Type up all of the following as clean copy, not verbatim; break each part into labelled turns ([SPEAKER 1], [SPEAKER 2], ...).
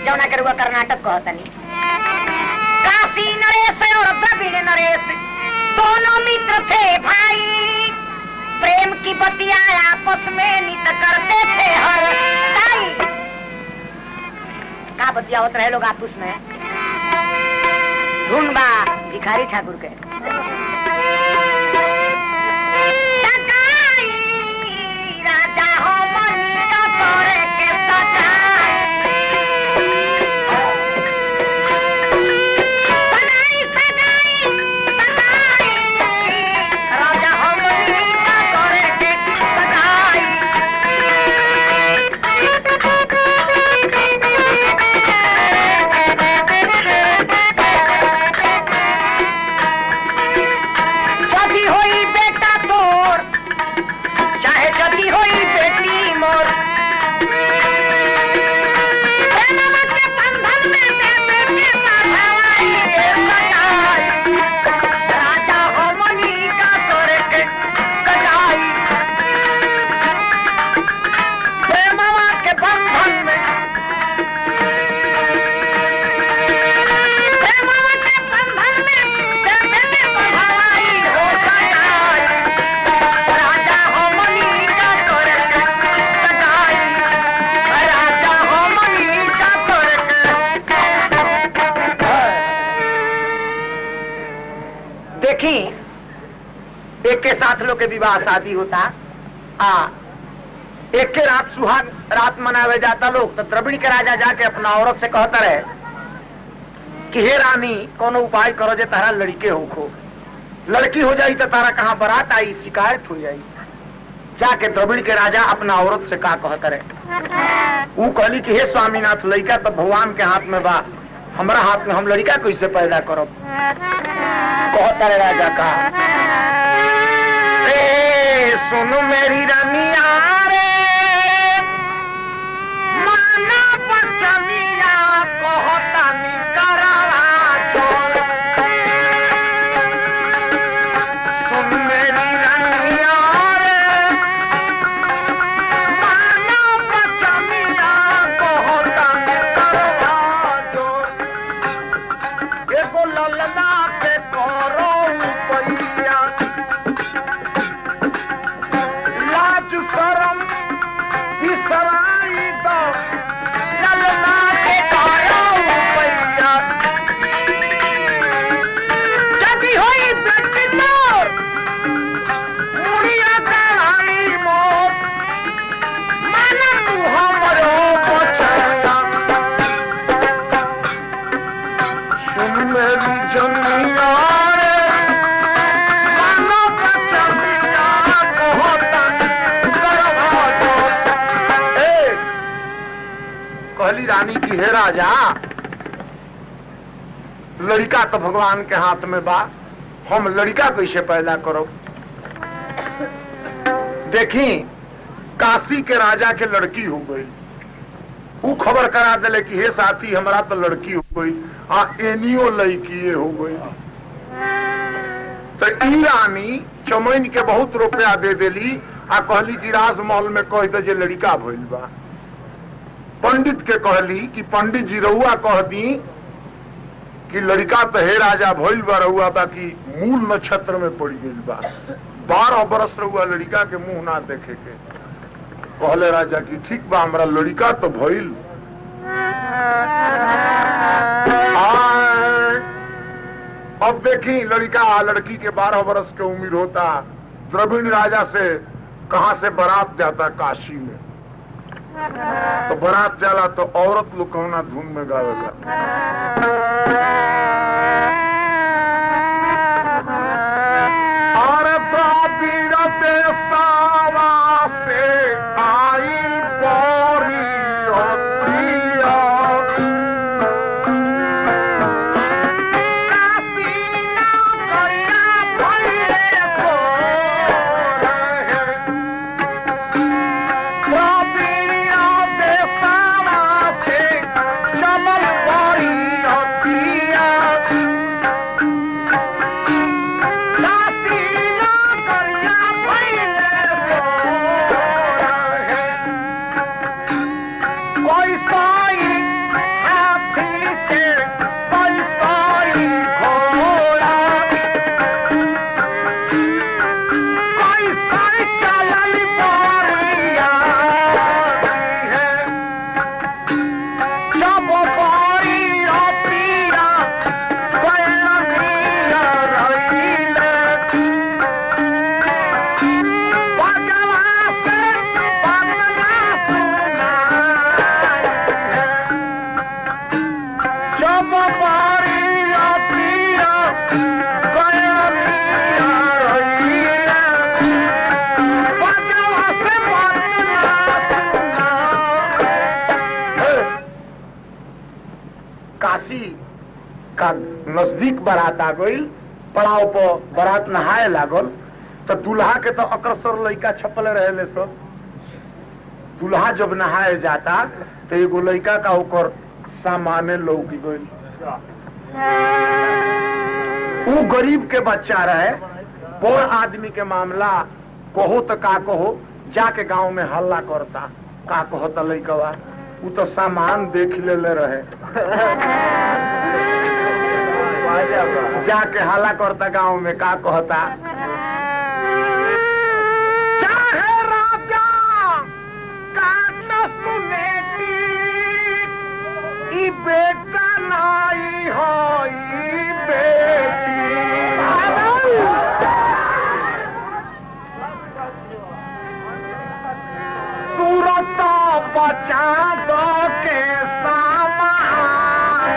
[SPEAKER 1] जौना के रुआ कर्नाटक कहतनी। काशी नरेश और द्रविड़ नरेश दोनों मित्र थे भाई, प्रेम की बतिया आपस में नित करते थे हर टाइम। का बतिया होते रहे लोग आपस में? धुन बा भिखारी ठाकुर के। राजा हो मनी का तोरे के सजाए, सगाई सगाई सगाई, राजा हो मनी का तोरे के सगाई। जदी होई बेटा तोर, चाहे जदी होई बेटी मोर, प्रेम के बंधन में बेटे के बांधाई ये सगाई। राजा हो मनी का तोरे के सगाई, प्रेम के बंधन में, प्रेम के बंधन में बेटे के बांधाई हो सगाई। राजा हो मनी का तोरे के सगाई, राजा हो मनी का तोरे के। देखी एक के साथ लोग के विवाह शादी होता, एक के रात सुहाग रात मनावे जाता लोग, तो द्रविड़ के राजा जाके अपना औरत से कहता रहे कि हे रानी कौन उपाय करो जे तारा लड़के होखो, लड़की हो जाई तो तारा कहाँ बारात आई, शिकायत हो जाई। जाके द्रविड़ के राजा अपना औरत से का कहता रहे, वो कहली कि हे स्वामीनाथ लड़का तो भगवान के हाथ में बा, हमारा हाथ में हम लड़का कैसे पैदा करो। कहता रहे राजा का, रे सुन मेरी रानिया रे, माना पचमिया कहता नी करावा जोर। सुन मेरी रानिया रे, माना पचमिया कहता नी करावा जोर। एगो ललना के करो पैया, लाज शरम बिसराई दो, ललना के करो पैया। जदी होई बेटी तोर, मुड़िया करानी मोर, माना तू हमरो बचैया। सुन मेरी जनिया रे, मानो बचनिया कहता करवा दो। कहली रानी की हे राजा, लड़का तो भगवान के हाथ में बा, हम लड़का कैसे पैदा करो। देखी काशी के राजा के लड़की हो गई, वो खबर करा दिले कि हे साथी हमारा तो लड़की हो गई, एनियो लड़की हो गई। तो ई रानी चमैन के बहुत रुपया दे देली, आ कहली कि राजमहल में कह दे जे लड़का भइल बा। पंडित के कहली कि पंडित जी रहुआ कह दी कि लड़का तो हे राजा भइल बा, रहुआ बाकी मूल नक्षत्र में पड़ गई बा, 12 बरस रहुआ लड़का के मुंह ना देखे के। कहले राजा की ठीक बा, हमरा लड़का तो भइल। अब देखी लड़का लड़की के 12 बरस के उम्र होता, द्रविड़ राजा से कहां से बारात जाता काशी में, तो बारात जाला तो औरत लोग कौना धुन में गावेगा। और द्रविड़ देशवा से आई बोरी होतिया, काशी नगरिया भइले को रहे। द्रविड़ देशवा से चलल बोरी होतिया, काशी का नजदीक बारात आ गई, पड़ाव पर बारात नहाए लागल, तो दूल्हा के तो अकसर लड़का छपल रहे सब। दूल्हा जब नहाए जाता तो एगो लड़का का ओकर सामान्य लौक गई। वो गरीब के बच्चा रहे, बड़ आदमी के मामला कहो तो का कहो, जाके गांव में हल्ला करता, का कहो तो लड़कवा वो तो सामान देख ले रहे जाके हल्ला करता गांव में, का कहता, चाहे राजा का न सुने की बेटा नाई हो बेटी, सूरत बचा दो के सामान,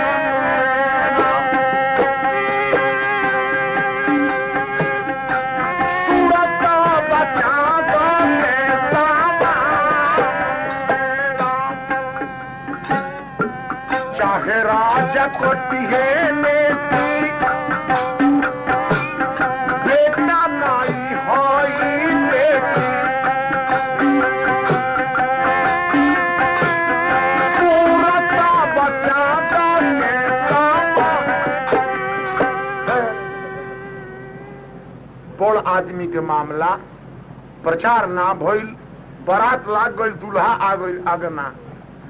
[SPEAKER 1] सूरत बचा दो के सामान, चाहे राजा कोटिए लेती बेटा नाई होई बेटी, बड़ आदमी के मामला प्रचार ना भइल, बारात लाग गई, दूल्हा आ गई आगना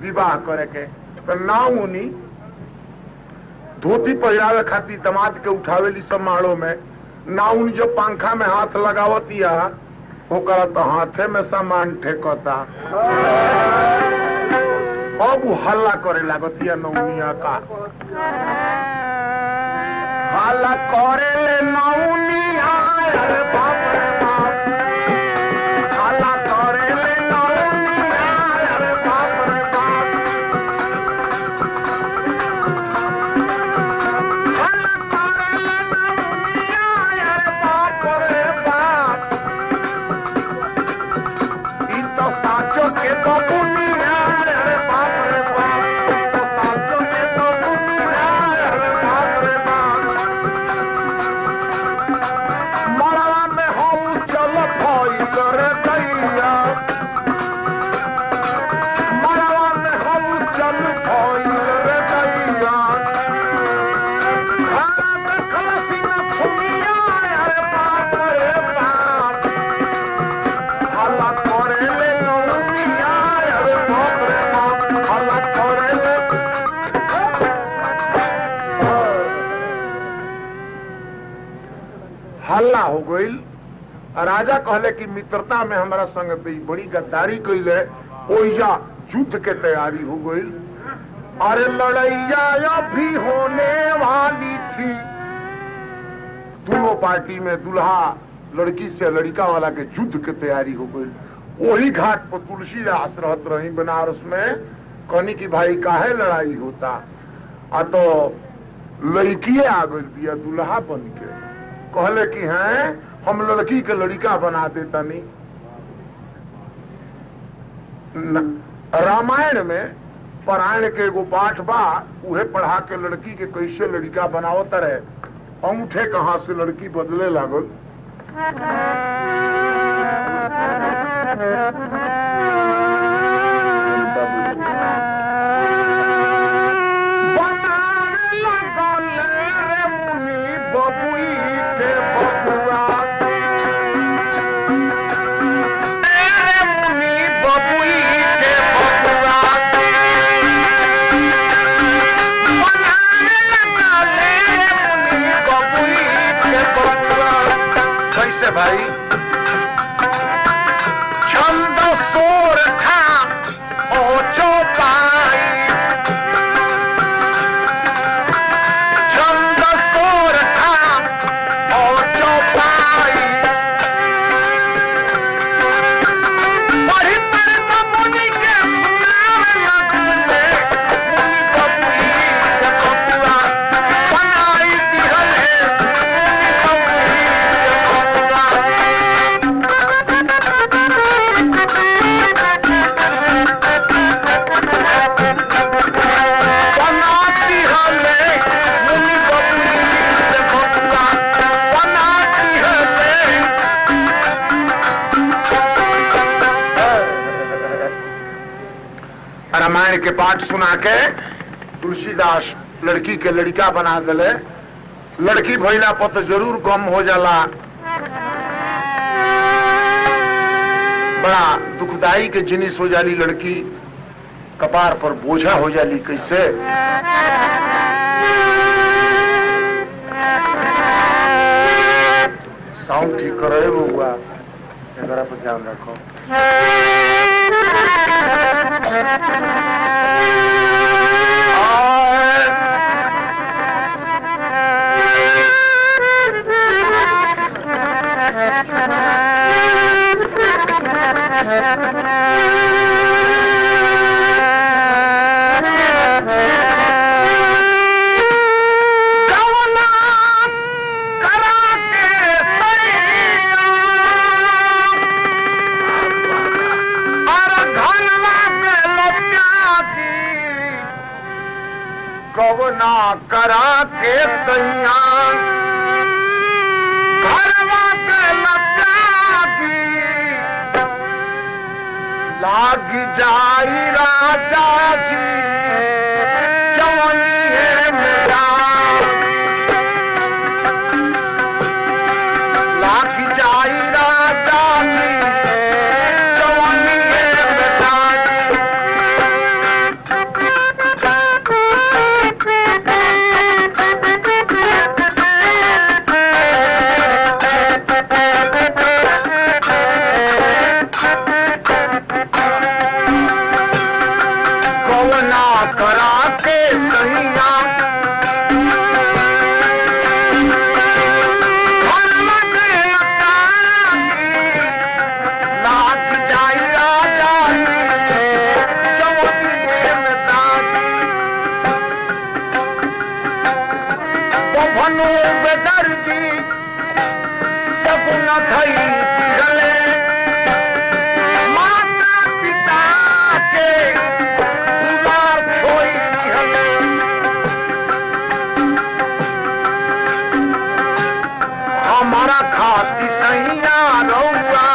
[SPEAKER 1] विवाह करे के, तो ना उनी धोती पहिरावे खातिर दामाद के उठावेली समारोह में, ना उन जो पंखा में हाथ लगावतिया ओकरा तो हाथे में सामान ठेकता। अब वो हल्ला करे लागतिया नौनिया का, हल्ला करे ले नौनिया, अरे बाप रे बाप, हल्ला करे ले नौनिया, अरे बाप रे बाप, हल्ला करे ले नौनिया, अरे बाप रे बाप, ई तो साचो के तो दुनिया, अरे बाप रे बाप, तो साचो के तो दुनिया, अरे बाप रे बाप, मरवा में हम चल भइल रे दैया, मरवा में हम चल भइल रे दैया, खाना देखल सीना फुनिया, अरे बाप रे बाप, हल्ला करे ले नौनिया, अरे बाप रे बाप, हल्ला करे ले। हल्ला हो गई। राजा कहले कि मित्रता में हमारा संग बड़ी गद्दारी कैले, ओइया युद्ध के तैयारी हो गई। अरे लड़ैया अभी होने वाली थी, दोनों पार्टी में दूल्हा लड़की से लड़का वाला के युद्ध के तैयारी हो गई। वही घाट पर तुलसीदास रहत रही बनारस में, कहनी कि भाई काहे लड़ाई होता, आ तो लड़किए आ गई दिया दूल्हा बन के, कहले कि हैं हम लड़की के लड़का बना देता नहीं। रामायण में पारायण के एगो पाठ बा, उहे पढ़ा के लड़की के कैसे लड़का बनावत रहे, अंगूठे कहाँ से लड़की बदले लागल। भाई छंद सो रामायण के पाठ सुना के तुलसीदास लड़की के लड़का बना दिले। लड़की भइला पर तो जरूर कम हो जाला, बड़ा दुखदाई के जिनिस हो जाली। लड़की कपार पर बोझा हो जाली। कैसे? साउंड ठीक करे हुआ, जरा पर ध्यान रखो। गवना करा के सैया घरवा के लगी लाग जाई राजा जी जवानी है मेरा, लाग जाई राजा जी जवानी है मेरा। हमारा खाती सैया रौआ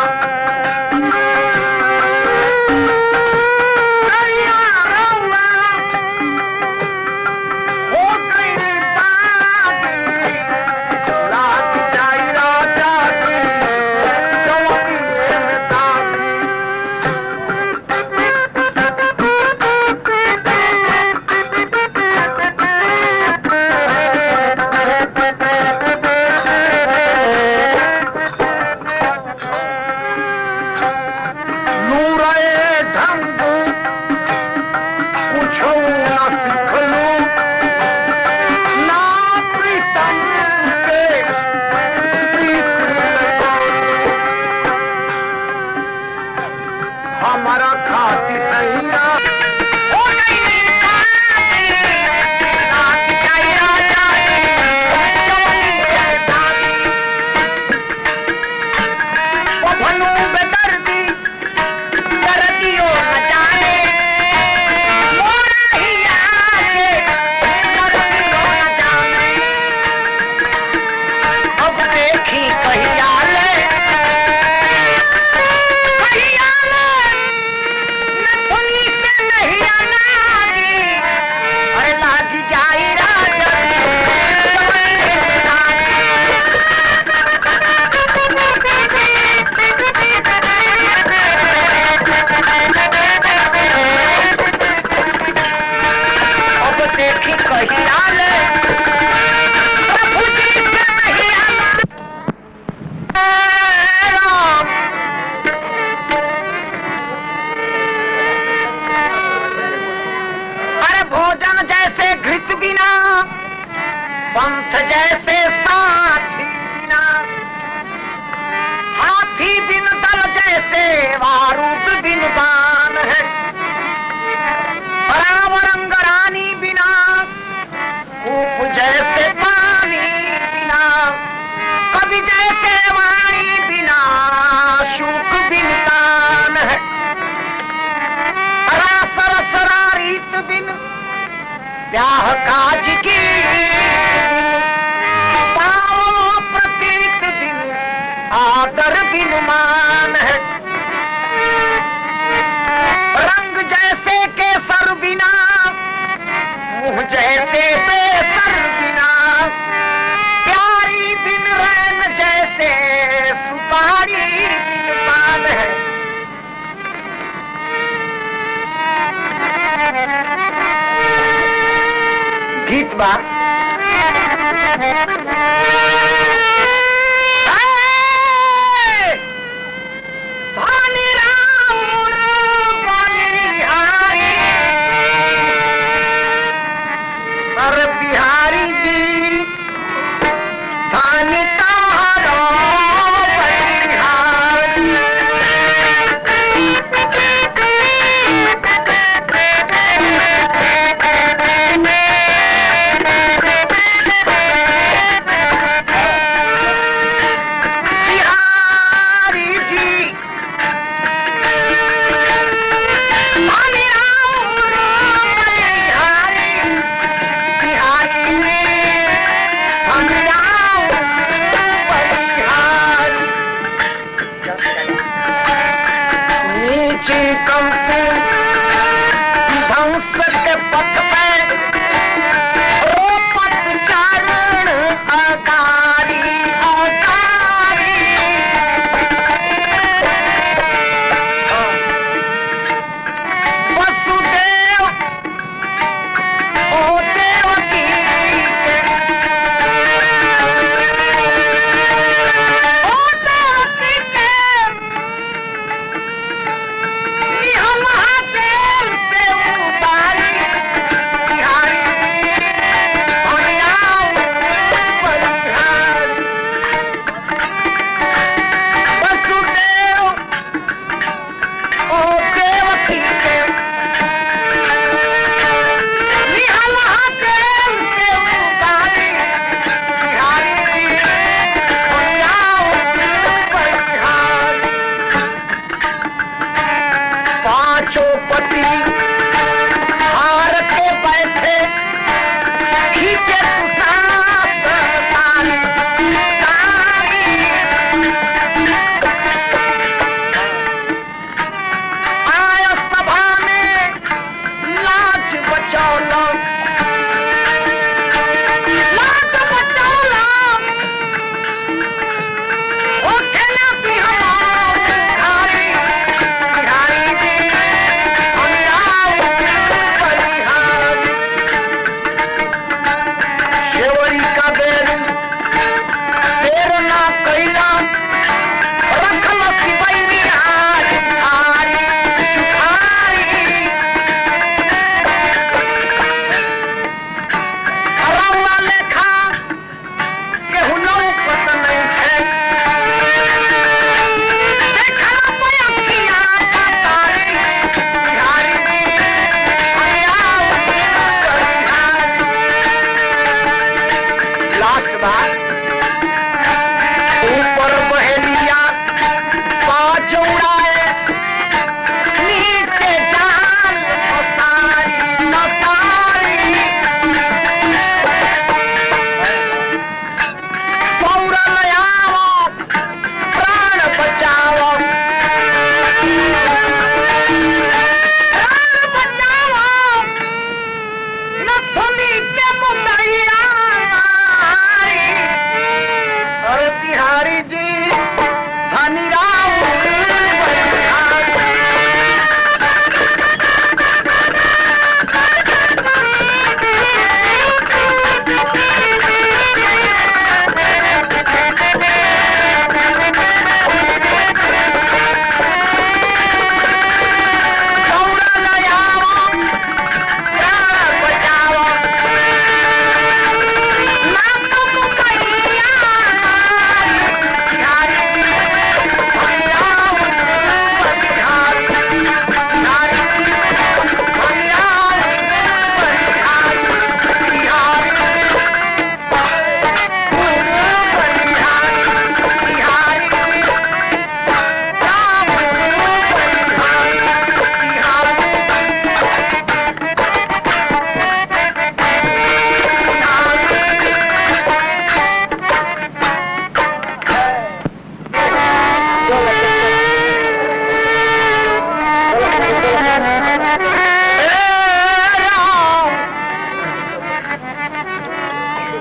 [SPEAKER 1] हो गई बागी लाग जाई राजा जी जवानी में दागी। हमारा खाती सैया पंथ जैसे साथी बिना, हाथी बिन दल जैसे बारूद बिन बान है, बराबर अंगरानी बिना कूप जैसे पानी बिना, कवि जैसे वाणी बिना शुक बिन तान है, सरस रीत बिन ब्याह काज की प्रतीत बिन आदर बिन मान है, रंग जैसे केस बा अरे बिहारी जी धानी तारो बिहारी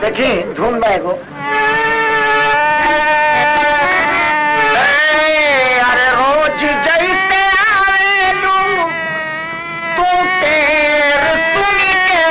[SPEAKER 1] देखी धुन में एगो अरे रोज जैसे आवेलू तू तेर सुन के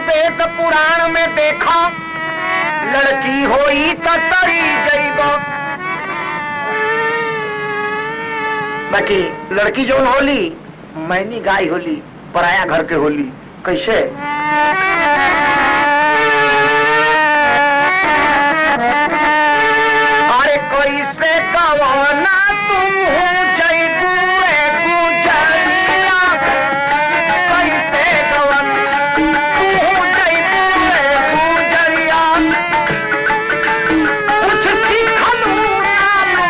[SPEAKER 1] वेद पुराण में देखा लड़की होई तो तरी जइब। बाकी लड़की जो होली मैनी गाय होली पराया घर के होली कैसे? अरे कैसे कवना तू जइबू गुजरिया, कैसे कवन तू जइबू गुजरिया, कुछ सीखलू नानू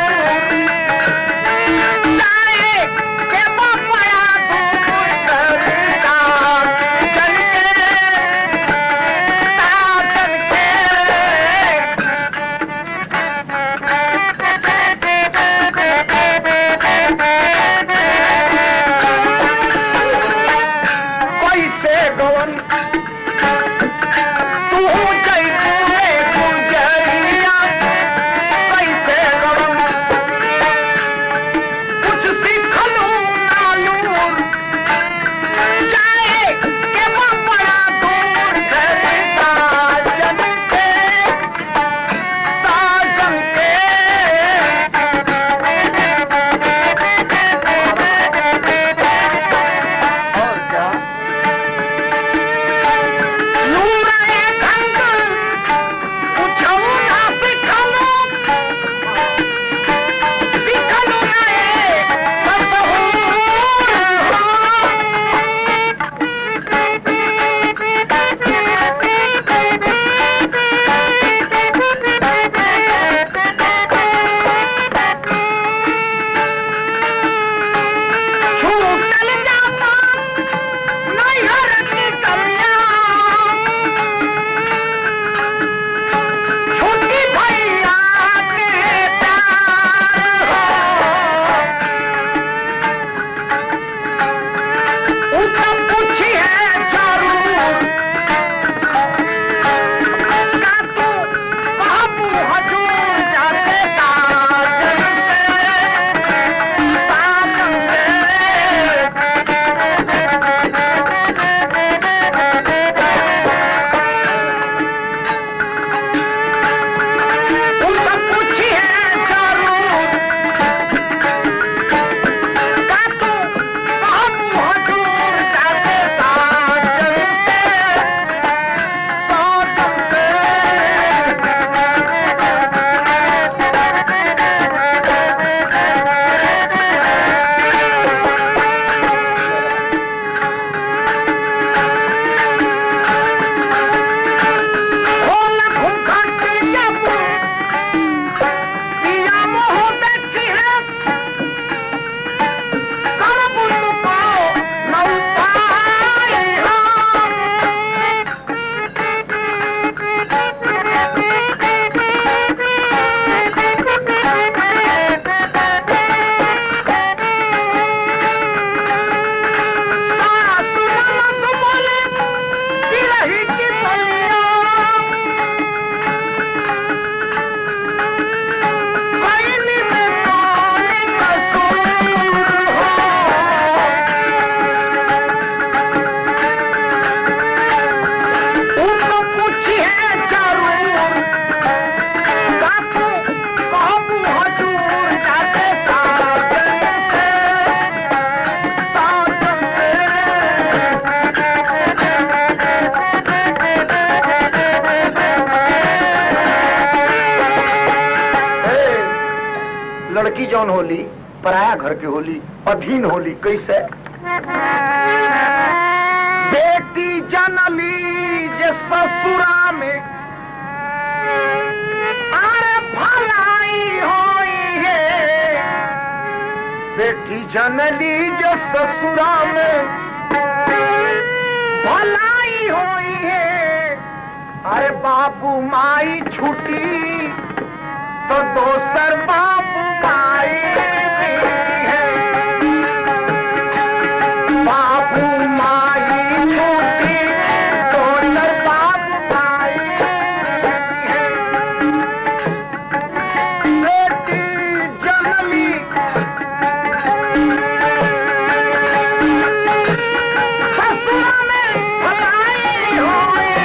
[SPEAKER 1] जाए के बपया दूर करिता जन के साजन के। कैसे गवन तू जइबू गुजरिया, कैसे गवन कुछ सीखलू नानू जाए के बपया दूर करिता जन के साजन के। और क्या लूराए ढंग कुछऊ ना सिखलू, सिखलू नाए कसहू हो। छूटल जाता नैहर निकल जा, छुट्टी भैया के प्यार हो। उ तो पूछिए जरूर का तू बाबू हजूर जाते साजन से, साजन से। उनसे पूछिए जरूर का तू बाबू हजूर जाते साजन से, खोल घूंघट जब पिया मोह बैठी है, करब तुमको न उपाय हो। सासु ननद बोले बिरही की बलिया, कैली में कौन कसूर हो। उनको पूछिए जरूर का तू बाबू हजूर जाते साजन से, साजन से। लड़की जौन होली पराया घर के होली अधीन होली कैसे? बेटी जनली जे ससुरा में, अरे भलाई होई है। बेटी जनली जे ससुरा में भलाई होई है। अरे बाबू माई छुटी तो दोसर बाबू माई है। बाबू माई छुटी दोसर बाबू माई है। बेटी जनली ससुरा में भलाई होई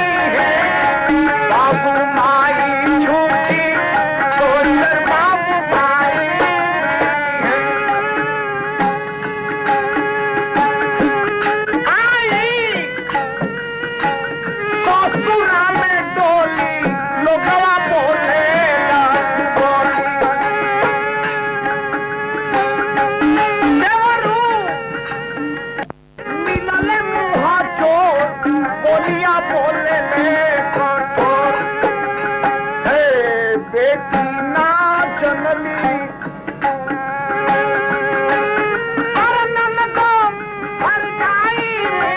[SPEAKER 1] मैया बोले ले कठोर, हे बेटी ना जनली और ननको हर गाई है,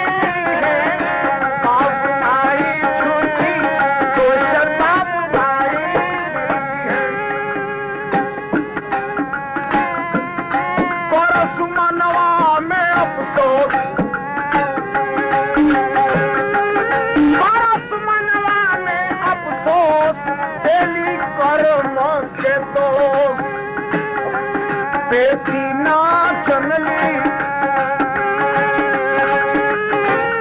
[SPEAKER 1] बाप माई छूटी तो बाप माई है। परस मनवा में अफसोस, परस मनवा में अफसोस, डेली कर्म के दोष, बेटी ना जनली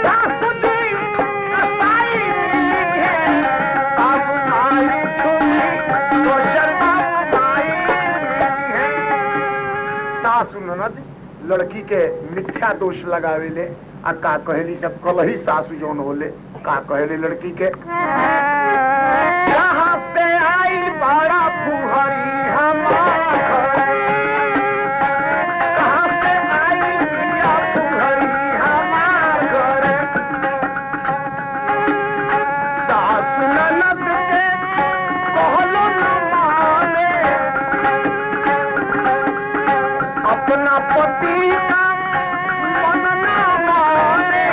[SPEAKER 1] सासु जी कसाई है, बाप माई छूटी तो बाप माई है। सासु ननद लड़की के मिथ्या दोष लगावेले आ का कहेली सब कल ही सासु जौन होले का कहेले लड़की के, कहाँ से आई बड़ा फुहरी हमारा घर, कहाँ से आई बड़ा फुहरी हमारा घर। सासु ननद के कहलो न माने, अपना पति का मन ना माने,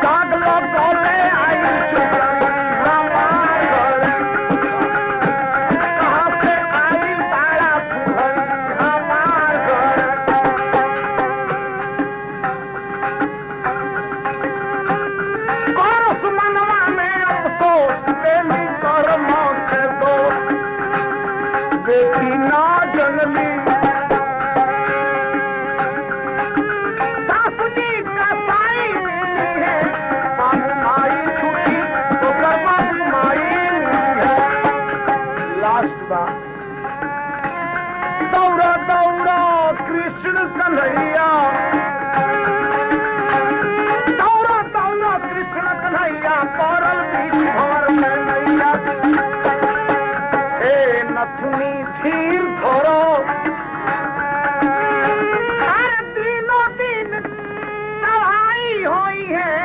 [SPEAKER 1] दाग लगौले आई चुगली हमार घर, कहाँ से आई बड़ा फुहरी हमार घर। करस मनवा में अफसोस, डेली कर्म के दोष, बेटी ना जनली सासु जी कसाई मिली है, बाप माई छूटी तो बाप माई है। लास्ट बात, दौड़ा दौड़ा कृष्ण कन्हैया, दौड़ा दौड़ा कृष्ण कन्हैया, पड़ल बीच भंवर में नैया। ए नथुनी धीर धरो, अरे तीनों दिन सवाई होई है,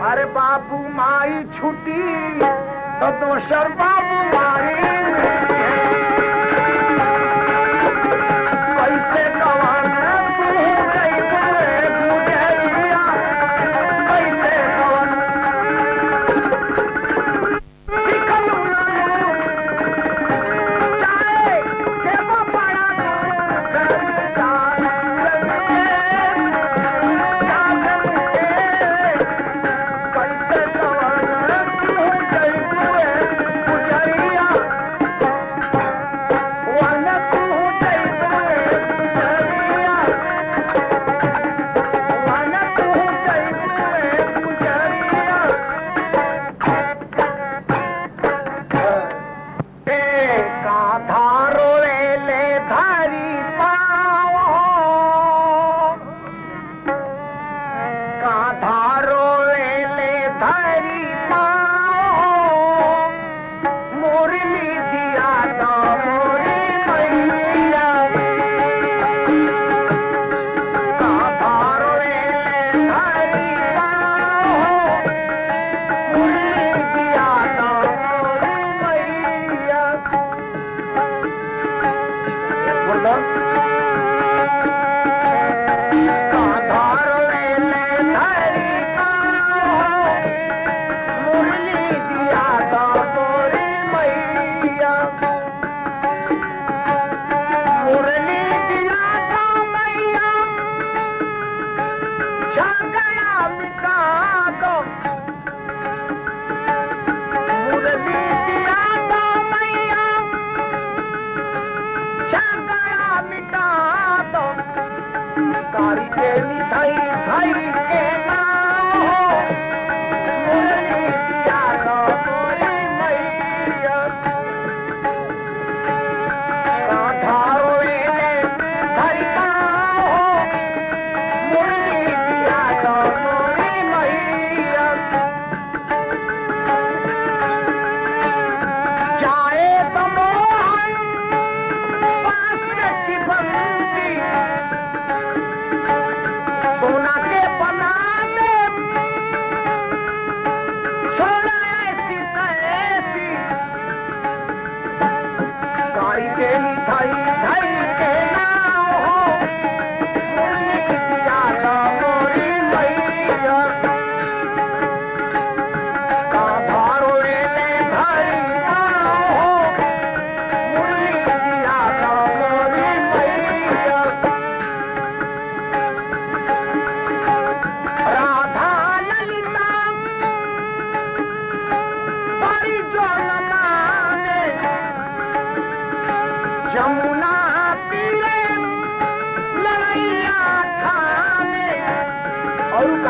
[SPEAKER 1] अरे बाबू माई छुटी तो दोसर बाबू माई है। कैसे गवन तू गई तुए गुजरिया, कैसे गवन सिखलू ना चाहे देवो पड़ा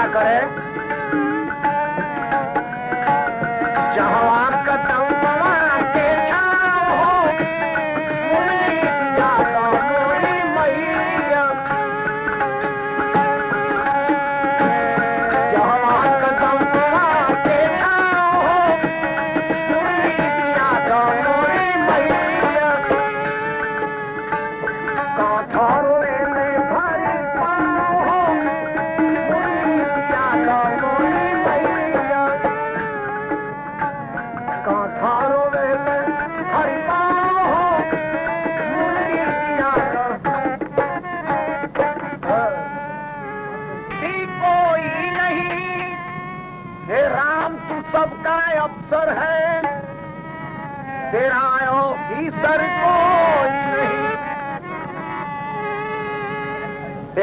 [SPEAKER 1] का करे जहाँ कदम के छाव हो मुरली दिया तो मोरी मैया जहाँ कदम के छाव हो मुरली दिया तो मोरी मैया कांठारों में भरी पाँव हो मुरली दिया तो मोरी मैया कांठारों में हरी पाँव हो मुरली दिया तो ठीक कोई नहीं हे राम तू सबका अफसर है तेरा ऑफिसर कोई नहीं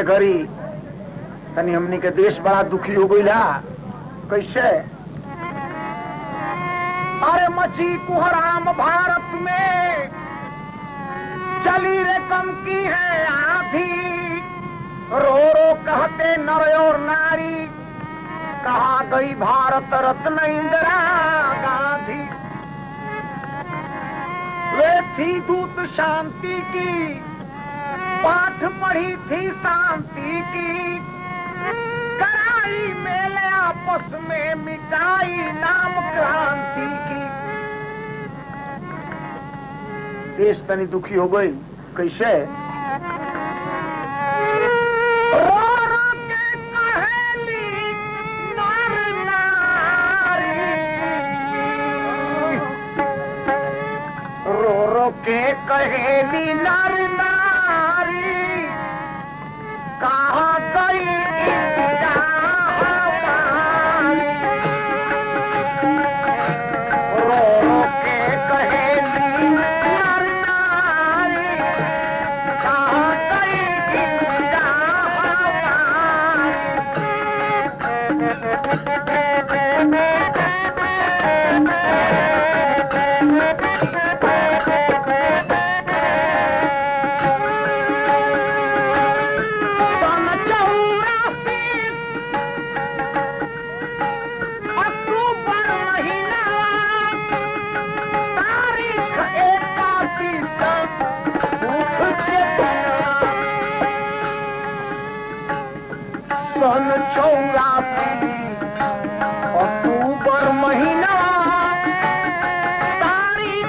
[SPEAKER 1] ए घड़ी तनी हमनी के देश बड़ा दुखी हो गई कैसे अरे मची कुहराम भारत में चली रे कम की है आधी रो रो कहते नर और नारी कहा गई भारत रत्न इंदिरा गांधी वे थी दूत शांति की पाठ पढ़ी थी शांति की कराई मेले आपस में मिटाई नाम क्रांति की देश तनी दुखी हो गई कैसे रो रो के कहेली नर नारी रो रो के कहेली नर नारी कहाँ गई इंदिरा हमारी रो रो के कहेली नर नारी कहाँ गई इंदिरा सन 84 अक्टूबर महीना तारीख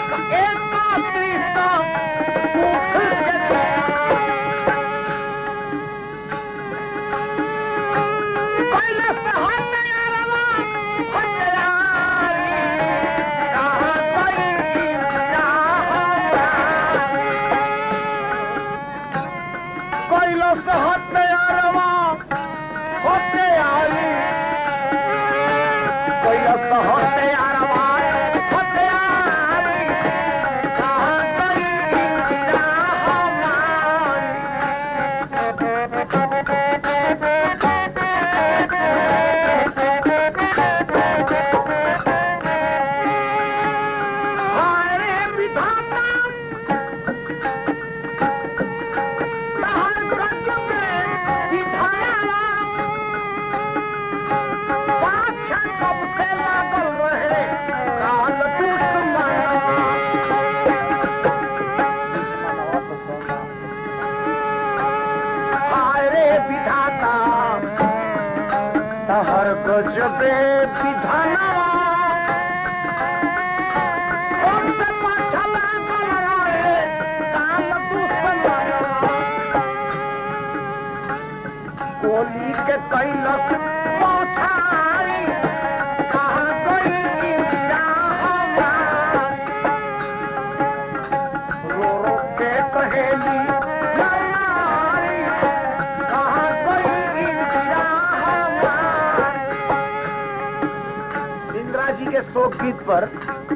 [SPEAKER 1] 100 गीत पर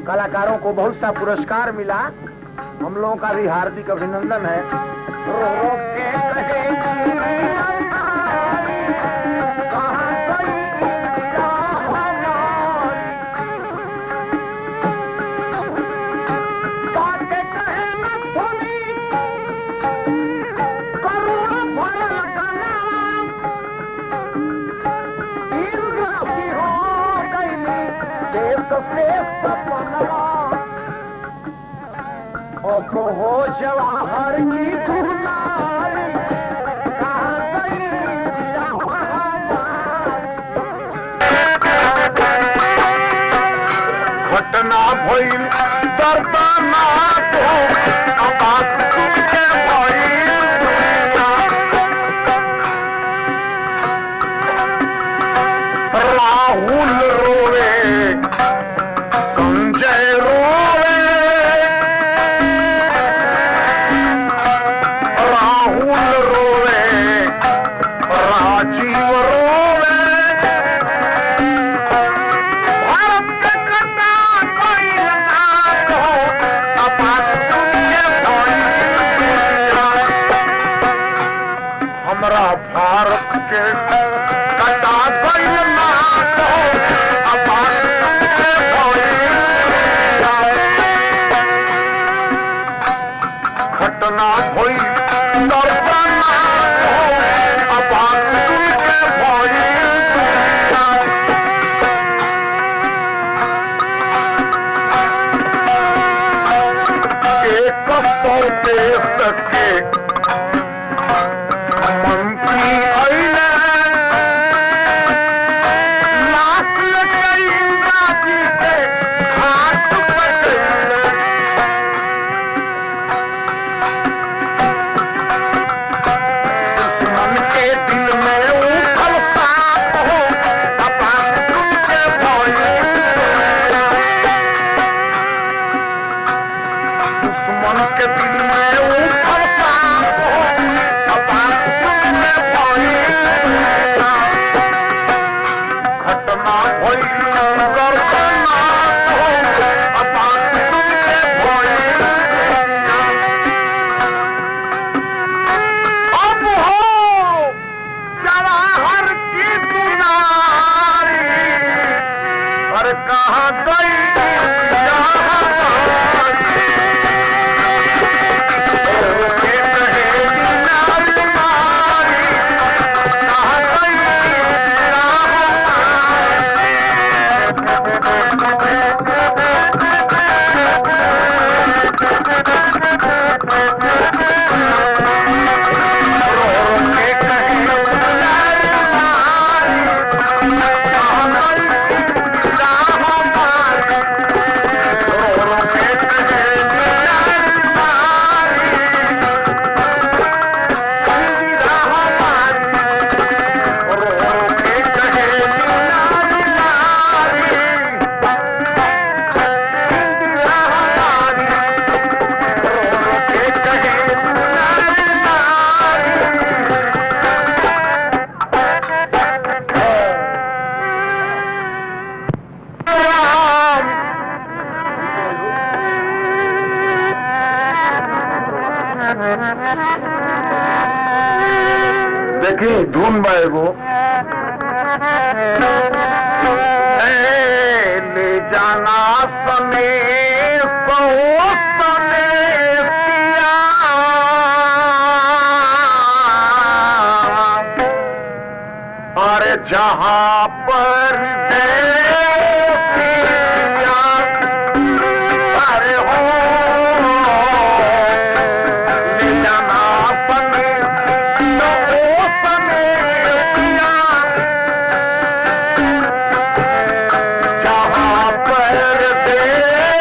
[SPEAKER 1] कलाकारों को बहुत सा पुरस्कार मिला। हम लोगों का भी हार्दिक अभिनंदन है। रो रो के कहेगी कहाँ गई इंदिरा हमारी, बातें कहे न थोड़ी करुणा भरल कलम, से सपना अब हो जवाहर की दुनारी कहाँ गई घटना भइल दर्दना तो बात तुमके राहुल रोवे संजय रोवे राहुल रोवे राजीव रोवे भारत के कटा कोई लगा तो आबाद तुमके हमरा भारत के कटा कोई घटना भई दर्दना आबाद तुमके भई एक सौ देश के मंत्री अइले लाख लटई राजी के घाट पर गइले दुश्मन के दिल में उथल पाप हो आबाद तुमके भई दुश्मन के दिल में उथल पाप हो आबाद तुमके भई घटना भई दर्दना हो आबाद तुमके भई अब हो जवाहर की दुनारी और कहाँ गई देखी धुन बाएगो ले जाना सने अरे जहाँ पर अरे हो ले जाना सने जहाँ पर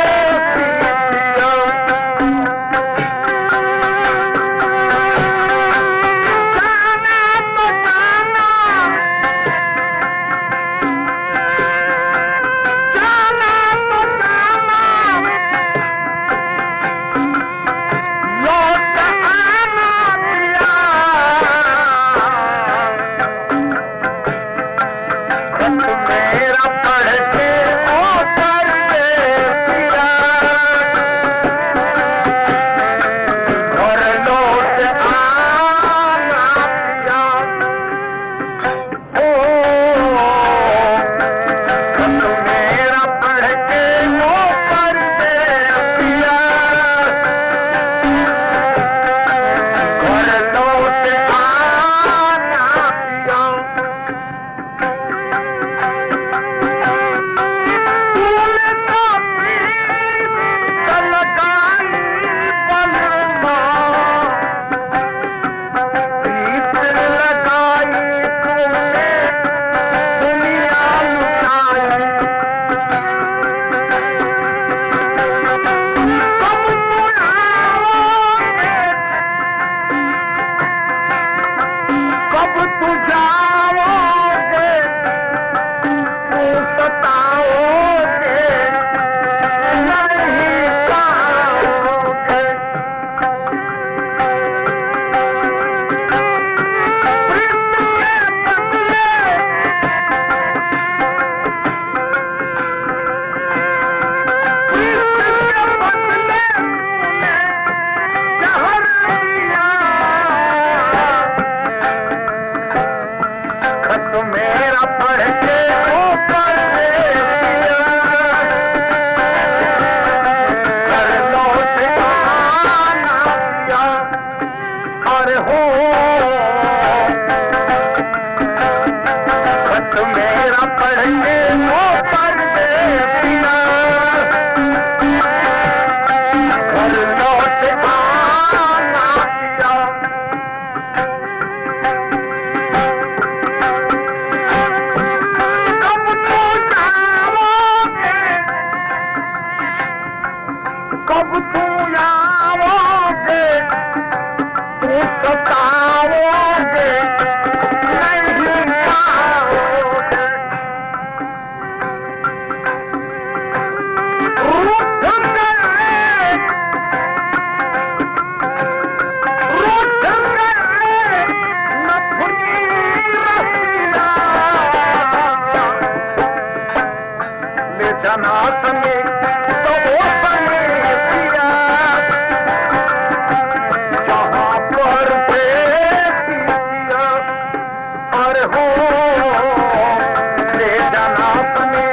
[SPEAKER 1] ले जाना सने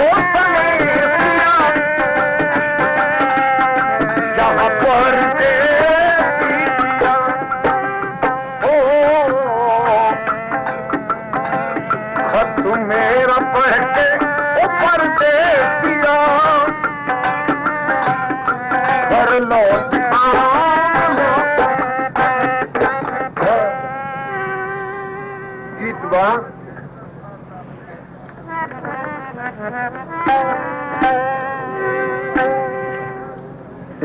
[SPEAKER 1] ओ सने पिया जहाँ पर मेरा पढ़ के ऊपर दे दिया पर लौट गीत बा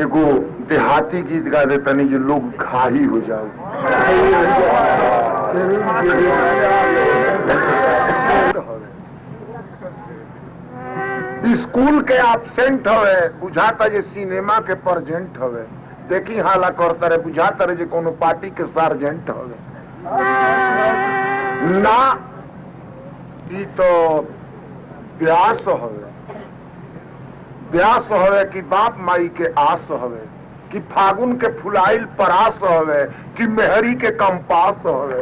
[SPEAKER 1] एगो देहाती गीत गा देता नहीं जो लोग घाही हो जाओ। स्कूल के एब्सेंट हवे बुझाता जे सिनेमा के प्रेजेंट हवे देखी हाला करता रहे बुझाता रहे जे कोनो पार्टी के सार्जेंट हवे ना ई तो व्यास हवे कि बाप माई के आस हवे कि फागुन के फुलाइल परास हवे कि मेहरी के कंपास हवे